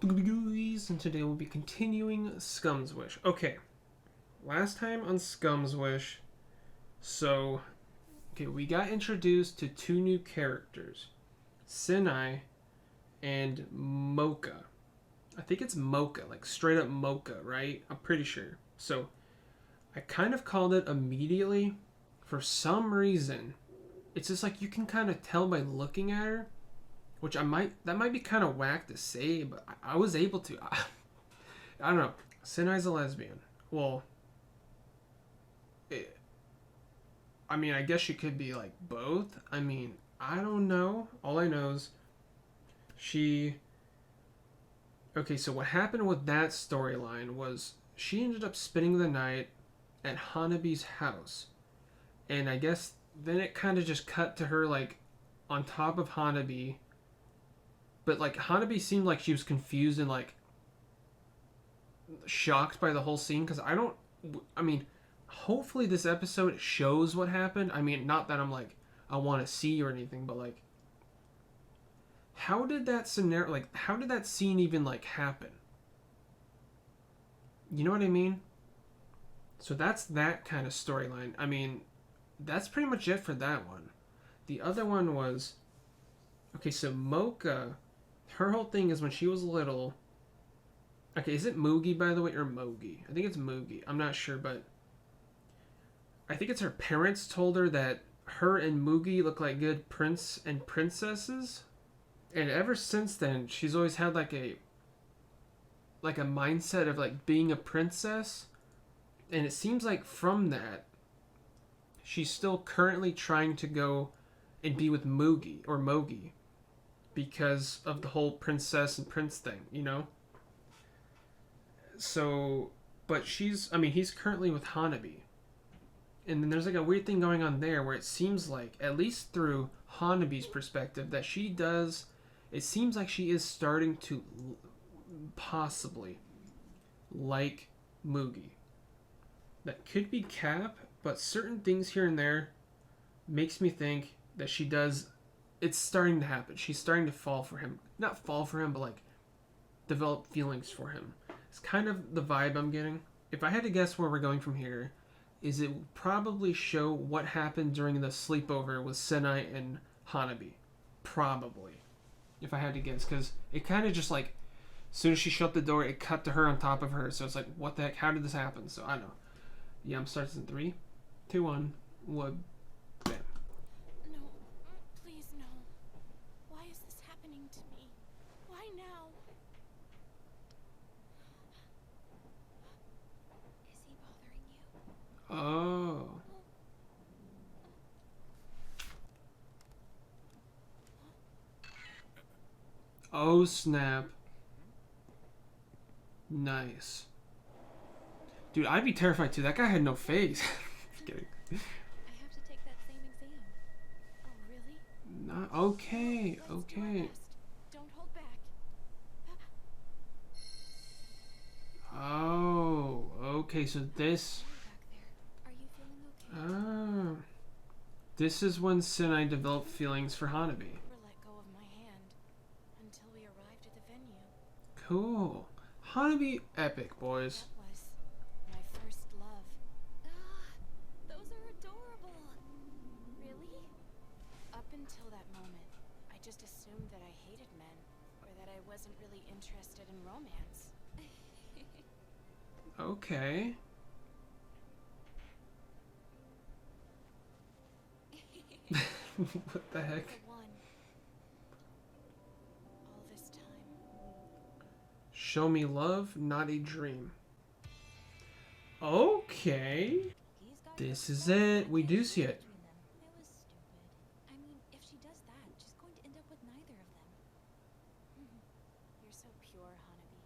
And today we'll be continuing Scum's Wish. Okay, last time on Scum's Wish, we got introduced to two new characters, Sinai and Mocha. I think it's Mocha, like straight up Mocha, right? I'm pretty sure. So, I kind of called it immediately. For some reason, it's just like you can kind of tell by looking at her, which that might be kind of whack to say, but I was able to. I don't know. Sinai's a lesbian. Well, I guess she could be like both. I don't know. All I know is she. Okay, so what happened with that storyline was she ended up spending the night at Hanabi's house. And I guess then it kind of just cut to her like on top of Hanabi. But like Hanabi seemed like she was confused and like shocked by the whole scene because hopefully this episode shows what happened. Not that I'm like I want to see or anything, but like how did that scene even like happen? You know what I mean? So that's that kind of storyline. That's pretty much it for that one. The other one was okay, so Mocha, her whole thing is when she was little. Okay, is it Mugi by the way or Mogi? I think it's Mugi. I'm not sure, but I think it's her parents told her that her and Mugi look like good prince and princesses. And ever since then, she's always had like a mindset of like being a princess. And it seems like from that, she's still currently trying to go and be with Mugi or Mogi because of the whole princess and prince thing, you know? So, but he's currently with Hanabi. And then there's like a weird thing going on there where it seems like, at least through Hanabi's perspective, that it seems like she is starting to possibly like Mugi. That could be Cap, but certain things here and there makes me think that it's starting to happen. She's starting to fall for him. Not fall for him, but like develop feelings for him. It's kind of the vibe I'm getting. If I had to guess where we're going from here, is it will probably show what happened during the sleepover with Senai and Hanabi. Probably. If I had to guess, because it kind of just like, as soon as she shut the door, it cut to her on top of her. So it's like, what the heck? How did this happen? So I don't know. Yeah, I'm starting in 3, 2, 1. What? Bam. No, please no. Why is this happening to me? Why now? Is he bothering you? Oh. Oh, snap. Nice. Dude, I'd be terrified too. That guy had no face. Just kidding. I have to take that same exam. Oh, really? Not okay. Let's do our Okay. best. Don't hold back. Oh, okay. So this. Back there. Are you feeling okay? Ah. This is when Sinai developed feelings for Hanabi. Never let go of my hand until we arrived at the venue. Cool. Hanabi epic, boys. That was my first love. Ah, those are adorable. Really? Up until that moment, I just assumed that I hated men, or that I wasn't really interested in romance. Okay. What the heck? The one. All this time. Show me love, not a dream. Okay. This is it. We do see it. It was stupid. If she does that, she's going to end up with neither of them. You're so pure, Hanabi.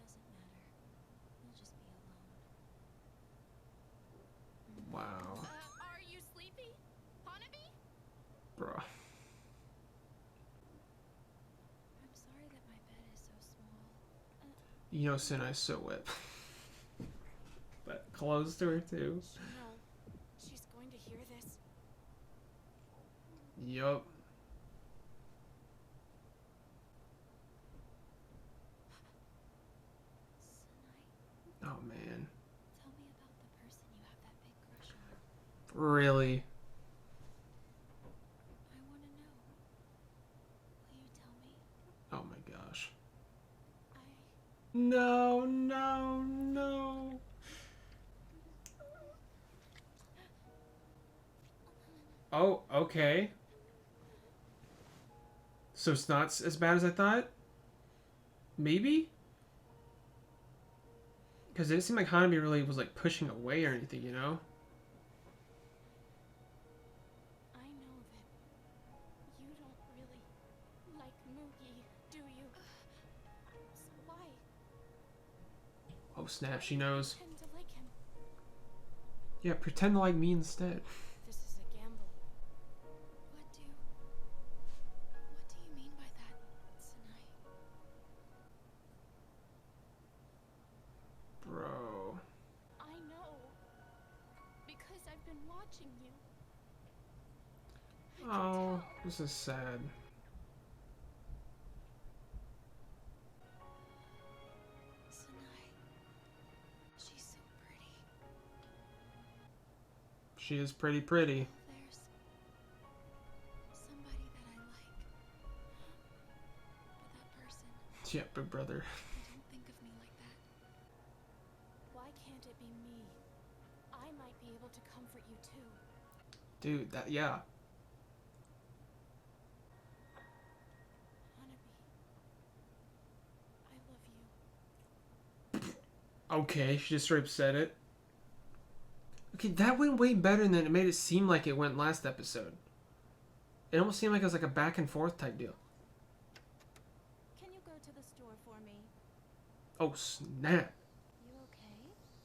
Doesn't matter. You'll just be alone. Wow. Are you sleepy, Hanabi? Bruh. I'm sorry that my bed is so small. You know Sinai's so wet. But close to her too. No, she's going to hear this. Yup. Really? I want to know. Will you tell me? Oh my gosh. I... No, no, no. Oh, okay. So it's not as bad as I thought? Maybe? Because it didn't seem like Hanabi really was like pushing away or anything, you know? I know that you don't really like Mugi, do you? So why? Oh snap, she knows. Pretend to like him. Yeah, pretend to like me instead. This is a gamble. What do you mean by that, Sanai? Bro. I know. Because I've been watching you. I can Oh, tell. this is sad. Sanai. She's so pretty. She is pretty pretty. There's somebody that I like. But that person Yeah, big brother. didn't think of me like that. Why can't it be me? I might be able to comfort you too. Dude, that, yeah. Hanabi. I love you. Okay, she just straight up said it. Okay, that went way better than it made it seem like it went last episode. It almost seemed like it was like a back and forth type deal. Can you go to the store for me? Oh, snap. You okay?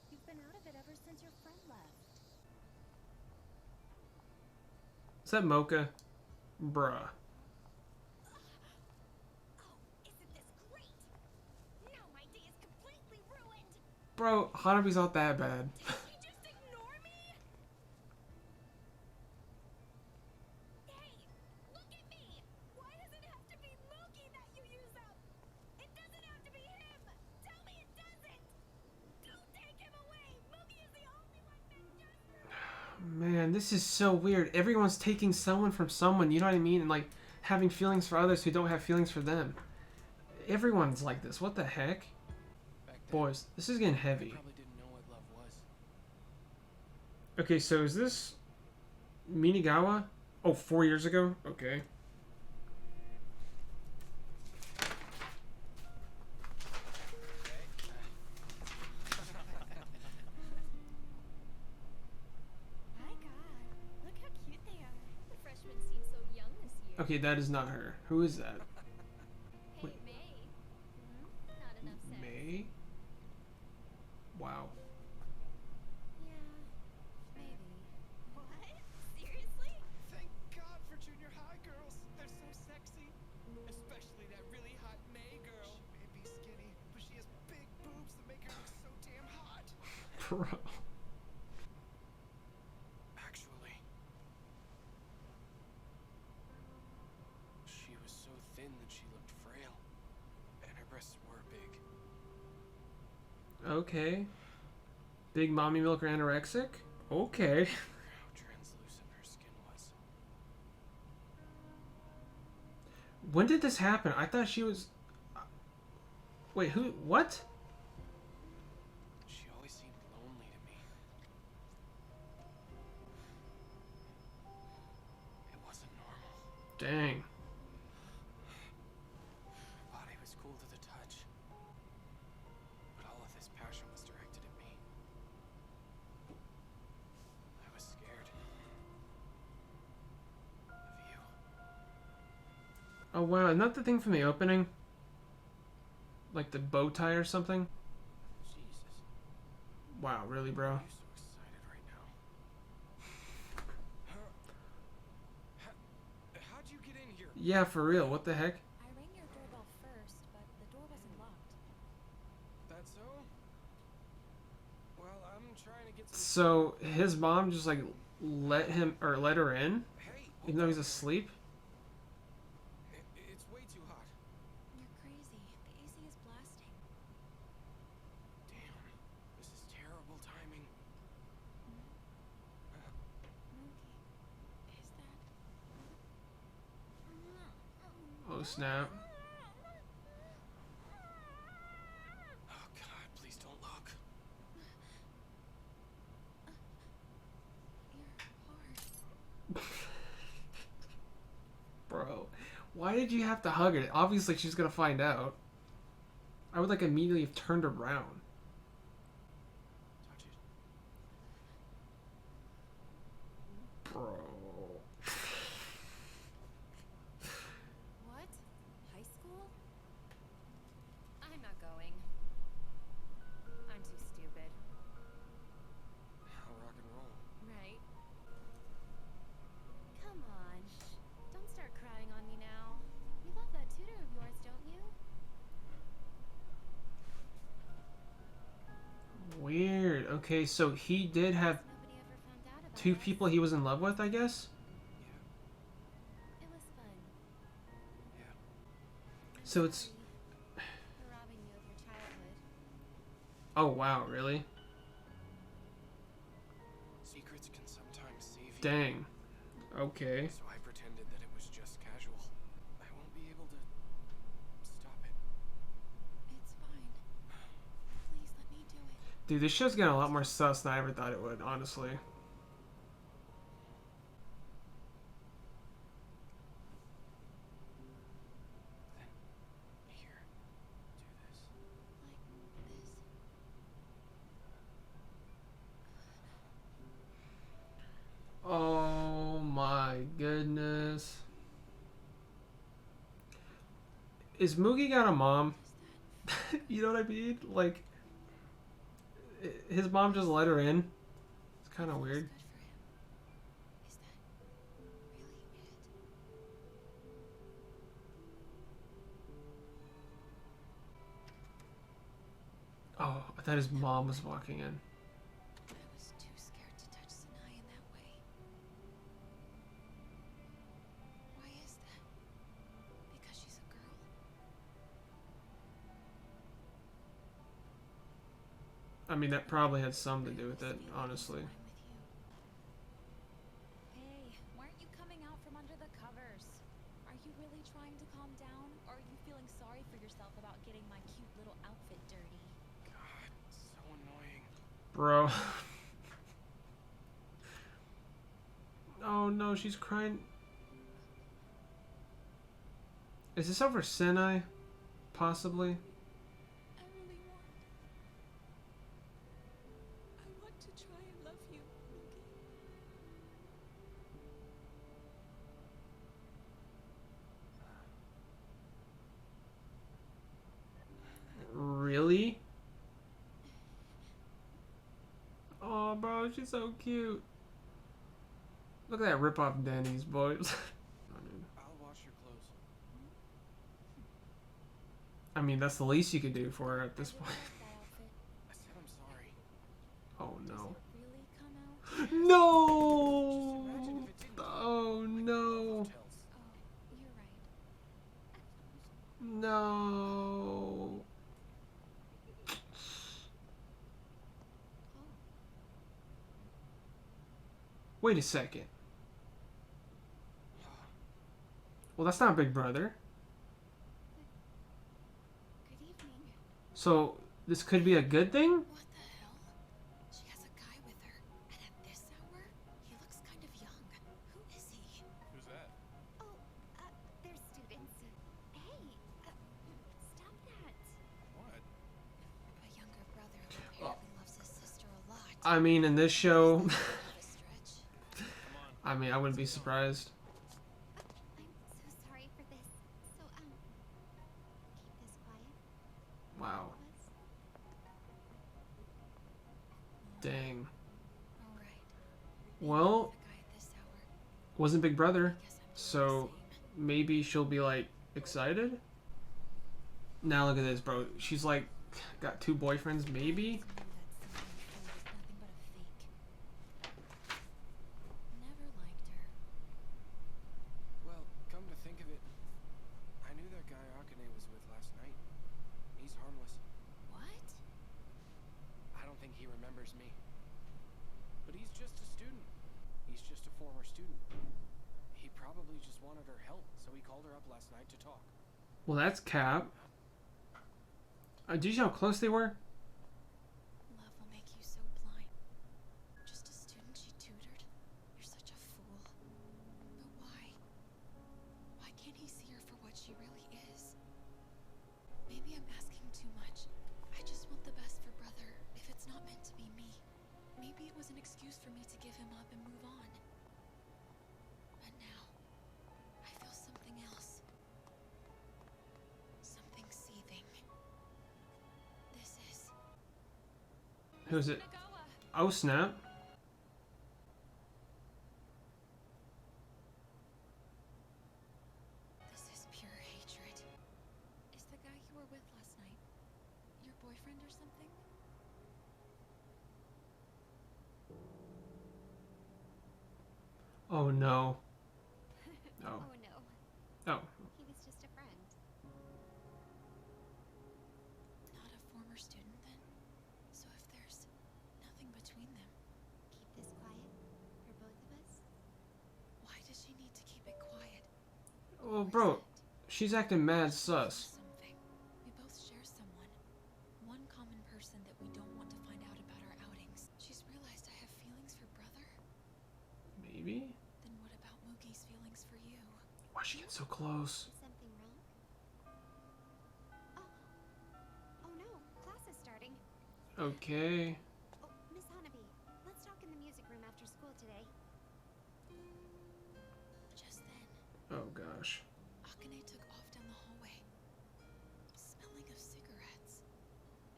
You've been out of it ever since your friend left. Is that Mocha? Bruh. Oh, isn't this great? Now my day is completely ruined. Bro, Hanabi's not that bad. Did he just ignore me? Hey, look at me! Why does it have to be Mugi that you use up? It doesn't have to be him! Tell me it doesn't! Don't take him away! Mugi is the only one that just... Man, this is so weird. Everyone's taking someone from someone, you know what I mean? And like having feelings for others who don't have feelings for them. Everyone's like this. What the heck? Back then, Boys, this is getting I heavy. probably didn't know what love was. Okay, so is this Minigawa? Oh, 4 years ago? Okay. My god, look how cute they are. The freshmen seem so young this year. Okay, that is not her. Who is that? Hey, Wait. May. Not enough sex. May? Wow. Yeah, maybe. What? Seriously? Thank God for junior high girls. They're so sexy. Especially that really hot May girl. She may be skinny, but she has big boobs that make her look so damn hot. Bro. Actually, she was so thin that she looked frail. And her breasts were big. Okay. Big mommy milk or anorexic? Okay. How translucent her skin was. When did this happen? I thought she was... Wait, who? What? She always seemed lonely to me. It wasn't normal. Dang. Her body was cool to the touch. But all of this passion was directed at me. I was scared. Of you. Oh wow, isn't that the thing from the opening? Like the bow tie or something? Jesus. Wow, really, Why bro? are you so excited right now? How'd you get in here? Yeah, for real, what the heck? I rang your doorbell first, but the door wasn't locked. That so? Well, I'm trying to get some... So, his mom just like let him, or let her in? Hey! Even though he's asleep? It's way too hot. You're crazy. The AC is blasting. Damn. This is terrible timing. Oh snap. Oh God, please don't look. You're hard. Bro, why did you have to hug it? Obviously she's gonna find out. I would like immediately have turned around. Touch it. Bro. What? High school? I'm not going. I'm too stupid. How rock and roll. Right? Come on. Don't start crying on me now. You love that tutor of yours, don't you? Weird. Okay, so he did have Nobody ever found out about two us. people he was in love with, I guess? Yeah. It was fun. Yeah. I'm So it's... sorry for robbing you of your childhood. Oh, wow, really? Secrets can sometimes save you. Dang. Okay. So I pretended that it was just casual. I won't be able to stop it. It's fine. Please let me do it. Dude, this show's getting a lot more sus than I ever thought it would, honestly. Then, here, do this. Like this. Oh my goodness. Is Mugi got a mom? You know what I mean? Like, his mom just let her in. It's kind of weird. Good for him. Is that really it? Oh, I thought his mom was walking in. I was too scared to touch Sinai in that way. Why is that? Because she's a girl? I mean, that probably had something to do with it, honestly. I'm with you. Hey, weren't you coming out from under the covers? Are you really trying to calm down? Or are you feeling sorry for yourself about getting my cute little outfit dirty? God, so annoying. Bro. Oh no, she's crying. Is this over Sinai? Possibly? I really want. I want to try and love you, Really? Oh, bro, she's so cute. Look at that rip-off Denny's, boys. I'll wash your clothes. I mean, that's the least you could do for her at this point. That outfit. I said I'm sorry. Oh, Does no. it really come out? No! Just imagine if it didn't. Oh, no. Hotels. Oh, you're right. No. Oh, Wait a second. Well, that's not Big Brother. good evening. So, this could be a good thing? What the hell? She has a guy with her, and at this hour, he looks kind of young. Who is he? Who's that? Oh, they're students. Hey, stop that. What? A younger brother who apparently loves his sister a lot. I mean, in this show, That's a bit of a stretch. Come on. I mean, I wouldn't be surprised. I'm so sorry for this. So, keep this quiet. Wow. Dang. All right. Well, The guy at this hour. wasn't Big Brother, Guess I'm doing so the same. maybe she'll be like excited. Now look at this, bro. She's like got two boyfriends, maybe. Never liked her. Well, come to think of it, I knew that guy Akane was with last night. He's harmless. What? I don't think he remembers me. But he's just a student. He's just a former student. He probably just wanted her help, so he called her up last night to talk. Well, that's Cap. Did you see how close they were? Love will make you so blind. Just a student she tutored? You're such a fool. But why? Why can't he see her for what she really is? Maybe I'm asking too much. I just want the best for brother, if it's not meant to be me. Maybe it was an excuse for me to give him up and move on. But now, I feel something else. Something seething. This is... Who's it? Nagawa. Oh, snap. This is pure hatred. Is the guy you were with last night your boyfriend or something? Oh, no. Oh. Oh no, Oh. he was just a friend. Not a former student then? So if there's nothing between them, Keep this quiet for both of us. why does she need to keep it quiet? Well, Or bro, is it she's acting mad sus. something? We both share someone. One common person that we don't want to find out about our outings. She's realized I have feelings for brother? Maybe? Then what about Mugi's feelings for you? Why'd she get so close? Is something wrong? Oh, oh no, class is starting. Okay. Oh, Miss Hanabi, let's talk in the music room after school today. Just then, Oh, gosh. Akane took off down the hallway, smelling of cigarettes.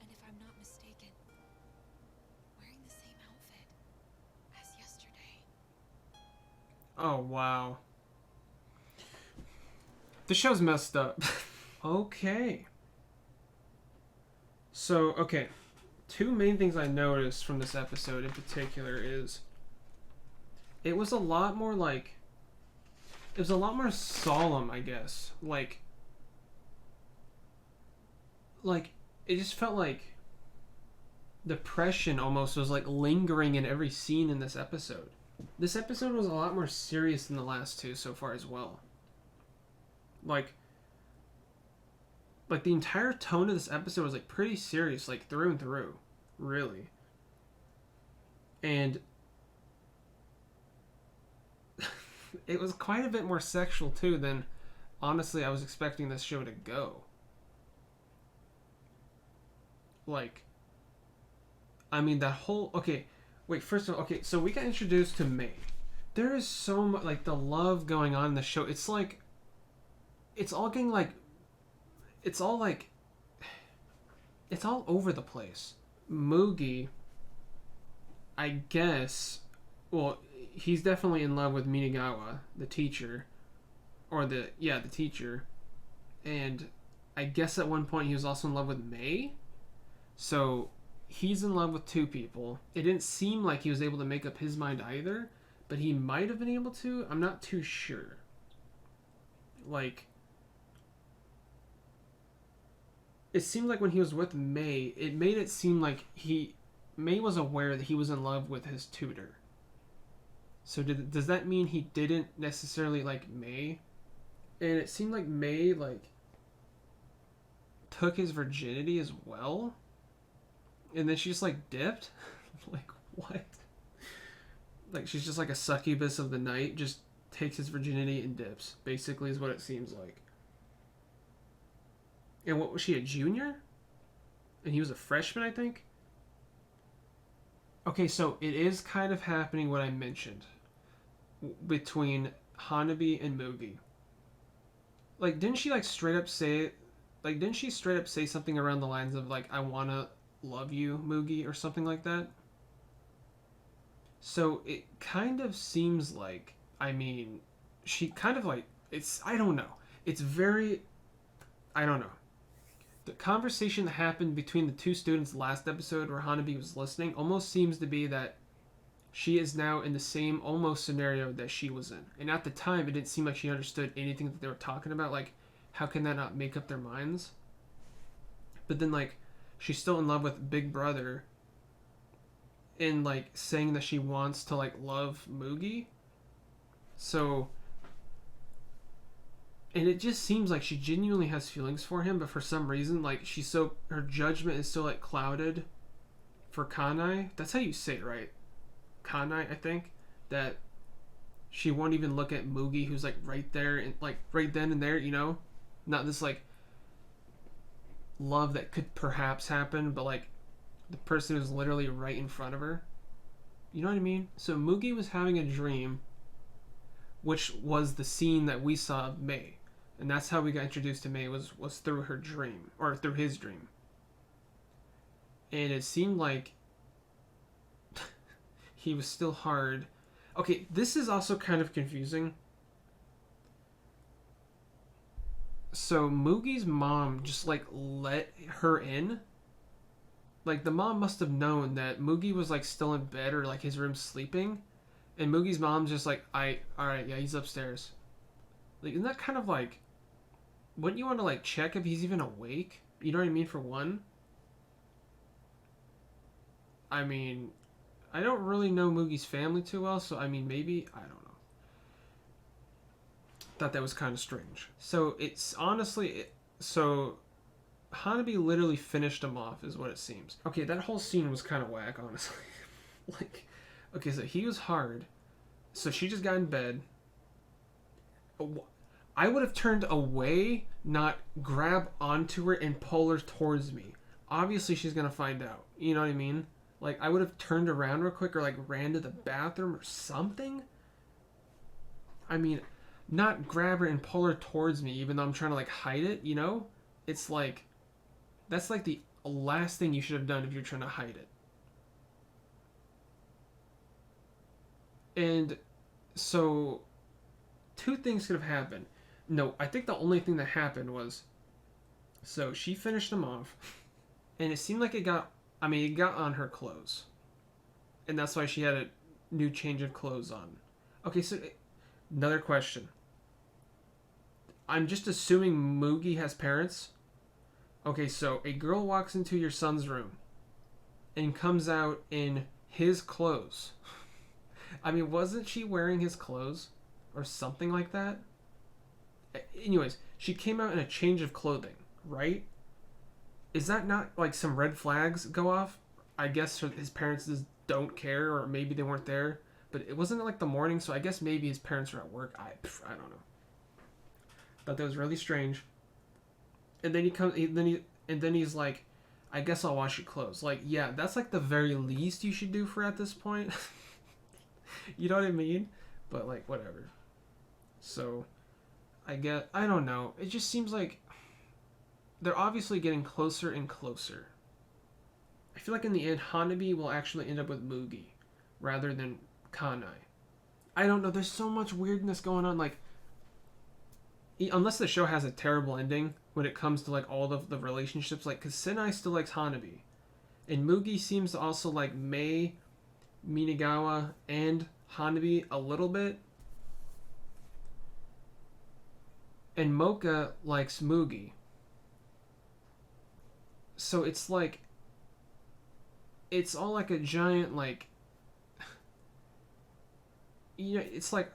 And if I'm not mistaken, wearing the same outfit as yesterday. Oh, wow. The show's messed up. Okay. So, okay. Two main things I noticed from this episode in particular is it was a lot more like it was a lot more solemn, I guess. Like it just felt like depression almost was like lingering in every scene in this episode. This episode was a lot more serious than the last two so far as well. Like the entire tone of this episode was like pretty serious, like through and through, really. And it was quite a bit more sexual too than honestly I was expecting this show to go. Like, I mean that whole first of all, so we got introduced to May. There is so much like the love going on in the show. It's like it's all getting like it's all over the place. Mugi, I guess, well, he's definitely in love with Minagawa, the teacher, or the teacher, and I guess at one point he was also in love with May. So he's in love with two people. It didn't seem like he was able to make up his mind either, but he might have been able to. I'm not too sure. Like, it seemed like when he was with May, it made it seem like May was aware that he was in love with his tutor. So does that mean he didn't necessarily like May? And it seemed like May like took his virginity as well. And then she just like dipped. Like, what? Like, she's just like a succubus of the night, just takes his virginity and dips, basically, is what it seems like. And what was she, a junior? And he was a freshman, I think? Okay, so it is kind of happening what I mentioned between Hanabi and Mugi. Like, didn't she straight up say something around the lines of like, I wanna love you, Mugi, or something like that? So it kind of seems like, I mean, she kind of like, I don't know. It's very, I don't know. The conversation that happened between the two students last episode where Hanabi was listening almost seems to be that she is now in the same almost scenario that she was in. And at the time, it didn't seem like she understood anything that they were talking about. Like, how can that not make up their minds? But then, like, she's still in love with Big Brother and, like, saying that she wants to, like, love Mugi. So And it just seems like she genuinely has feelings for him, but for some reason, like, her judgment is so, like, clouded for Kanai. That's how you say it, right? Kanai, I think. That she won't even look at Mugi, who's, like, right there, and, like, right then and there, you know? Not this, like, love that could perhaps happen, but, like, the person who's literally right in front of her. You know what I mean? So Mugi was having a dream, which was the scene that we saw of May. And that's how we got introduced to May, was through her dream, or through his dream. And it seemed like he was still hard. Okay, this is also kind of confusing. So Mugi's mom just, like, let her in. Like, the mom must have known that Mugi was, like, still in bed or, like, his room sleeping. And Mugi's mom's just like, alright, yeah, he's upstairs. Like, isn't that kind of, like... Wouldn't you want to, like, check if he's even awake? You know what I mean, for one? I mean, I don't really know Mugi's family too well, so, I mean, maybe... I don't know. Thought that was kind of strange. So, it's honestly... So... Hanabi literally finished him off, is what it seems. Okay, that whole scene was kind of whack, honestly. Like, okay, so he was hard. So she just got in bed. I would have turned away, not grab onto her and pull her towards me. Obviously, she's gonna find out. You know what I mean? Like, I would have turned around real quick or, like, ran to the bathroom or something. I mean, not grab her and pull her towards me, even though I'm trying to, like, hide it, you know? It's like... That's like the last thing you should have done if you're trying to hide it. And so, two things could have happened. No, I think the only thing that happened was, so she finished them off, and it seemed like it got on her clothes. And that's why she had a new change of clothes on. Okay, so, another question. I'm just assuming Mugi has parents. Okay, so a girl walks into your son's room and comes out in his clothes. I mean, wasn't she wearing his clothes? Or something like that? Anyways, she came out in a change of clothing, right? Is that not, like, some red flags go off? I guess his parents just don't care, or maybe they weren't there. But it wasn't, like, the morning, so I guess maybe his parents were at work. I don't know. Thought that was really strange. And then he's like, I guess I'll wash your clothes. Like, yeah, that's like the very least you should do for at this point. You know what I mean? But, like, whatever. So, I don't know. It just seems like they're obviously getting closer and closer. I feel like in the end, Hanabi will actually end up with Mugi rather than Kanai. I don't know. There's so much weirdness going on. Like, unless the show has a terrible ending when it comes to, like, all of the relationships, like, because Senai still likes Hanabi, and Mugi seems to also like Mei, Minagawa, and Hanabi a little bit, and Mocha likes Mugi. So it's like, it's all like a giant, like, you know, it's like,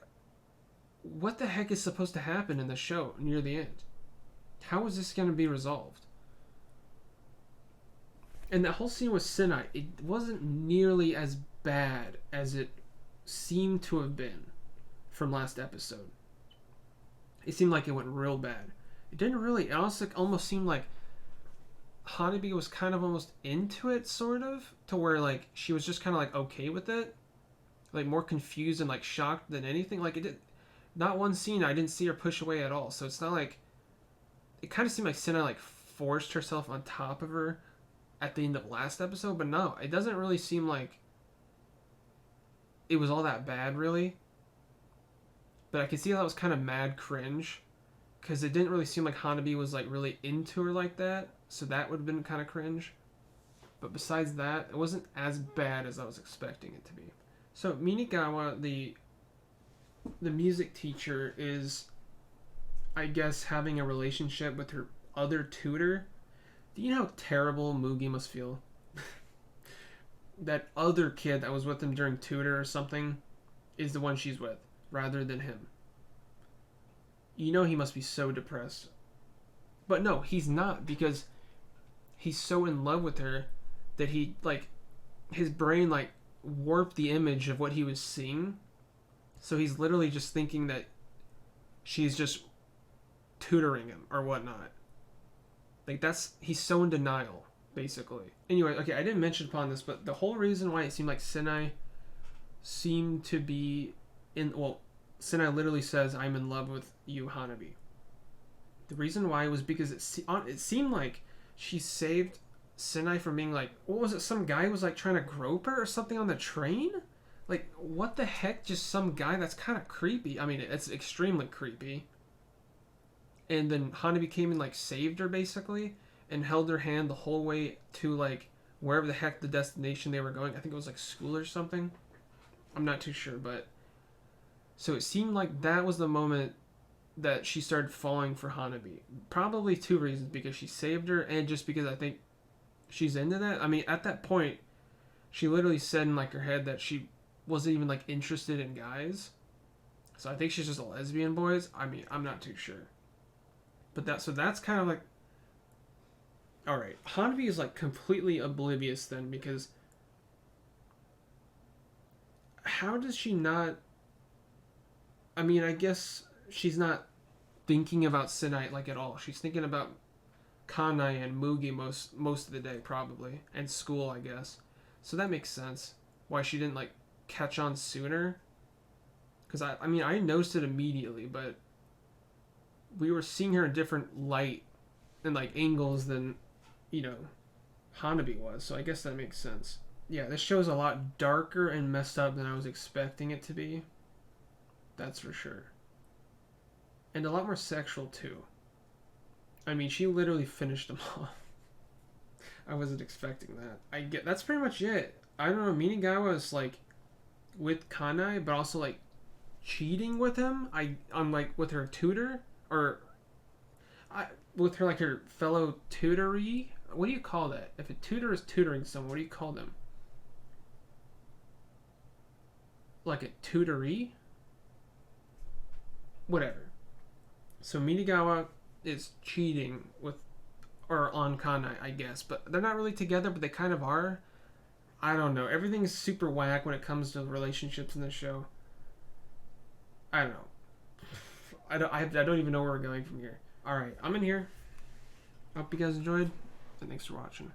what the heck is supposed to happen in the show near the end? How is this going to be resolved? And that whole scene with Senai, it wasn't nearly as bad as it seemed to have been from last episode. It seemed like it went real bad. It didn't really. It also almost seemed like Hanabi was kind of almost into it, sort of, to where, like, she was just kind of, like, okay with it. Like, more confused and, like, shocked than anything. Like, it did. Not one scene I didn't see her push away at all. So it's not like... It kind of seemed like Senna, like, forced herself on top of her at the end of last episode. But no, it doesn't really seem like it was all that bad, really. But I could see that was kind of mad cringe. Because it didn't really seem like Hanabi was, like, really into her like that. So that would have been kind of cringe. But besides that, it wasn't as bad as I was expecting it to be. So Minagawa, the music teacher, is, I guess, having a relationship with her other tutor. Do you know how terrible Mugi must feel? That other kid that was with him during tutor or something is the one she's with, rather than him. you know he must be so depressed. But no, he's not, because he's so in love with her that he, like, his brain, like, warped the image of what he was seeing. So he's literally just thinking that she's just tutoring him or whatnot. Like, he's so in denial, basically. Anyway, okay, I didn't mention upon this, but the whole reason why it seemed like Sinai seemed to be Sinai literally says, "I'm in love with you, Hanabi." The reason why was because it seemed like she saved Sinai from being like, what was it? Some guy was like trying to grope her or something on the train? Like, what the heck? Just some guy? That's kind of creepy. I mean, it's extremely creepy. And then Hanabi came and like saved her basically and held her hand the whole way to like wherever the heck the destination they were going. I think it was like school or something. I'm not too sure, but so it seemed like that was the moment that she started falling for Hanabi. Probably two reasons, because she saved her and just because I think she's into that. I mean, at that point, she literally said in like her head that she wasn't even like interested in guys. So I think she's just a lesbian, boys. I mean, I'm not too sure. But that's kind of like, all right. Hanabi is like completely oblivious then, because how does she not? I mean, I guess she's not thinking about Sinai like at all. She's thinking about Kanai and Mugi most of the day probably, and school, I guess. So that makes sense why she didn't like catch on sooner. Because I mean, I noticed it immediately, but we were seeing her in different light and like angles than, you know, Hanabi was. So I guess that makes sense. Yeah, this show's a lot darker and messed up than I was expecting it to be. That's for sure. And a lot more sexual too. I mean, she literally finished them off. I wasn't expecting that. That's pretty much it. I don't know, Minigawa is like with Kanai, but also like cheating with him. On like with her tutor, or with her like her fellow tutoree. What do you call that? If a tutor is tutoring someone, what do you call them? Like a tutoree? Whatever. So Minigawa is cheating with, or on Kanai, I guess, but they're not really together, but they kind of are. I don't know. Everything's super whack when it comes to relationships in this show. I don't know. I don't even know where we're going from here. Alright, I'm in here. Hope you guys enjoyed, and thanks for watching.